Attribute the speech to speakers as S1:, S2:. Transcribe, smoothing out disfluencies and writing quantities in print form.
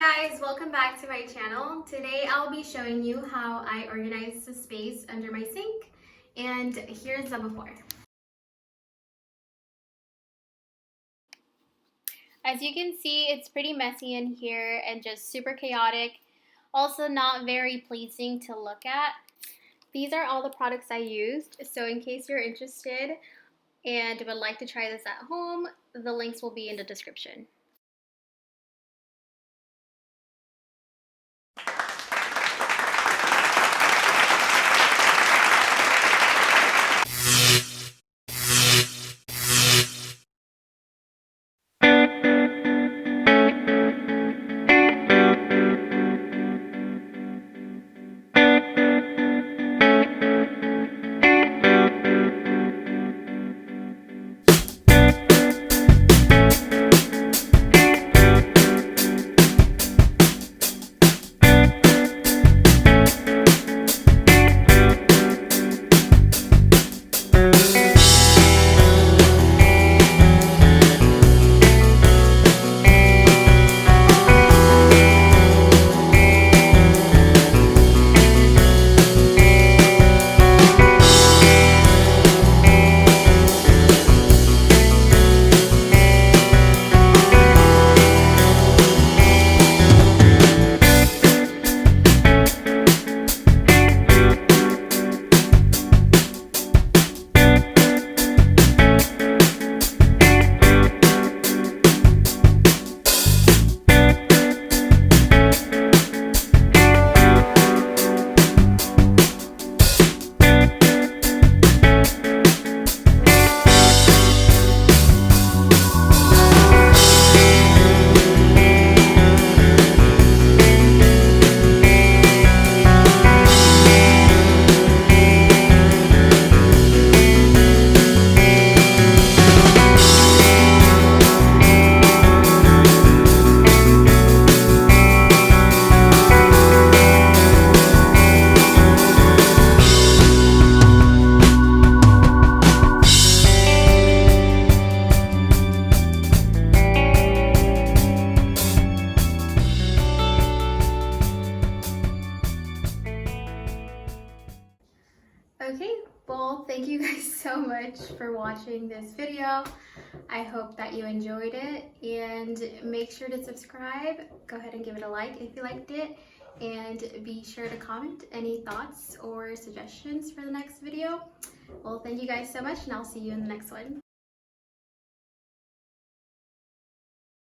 S1: Guys, welcome back to my channel. Today I'll be showing you how I organize the space under my sink, and here's the before. As you can see, it's pretty messy in here and just super chaotic, also not very pleasing to look at. These are all the products I used, so in case you're interested and would like to try this at home, the links will be in the description. Okay, well, thank you guys so much for watching this video. I hope that you enjoyed it, and make sure to subscribe. Go ahead and give it a like if you liked it, and be sure to comment any thoughts or suggestions for the next video. Well, thank you guys so much, and I'll see you in the next one.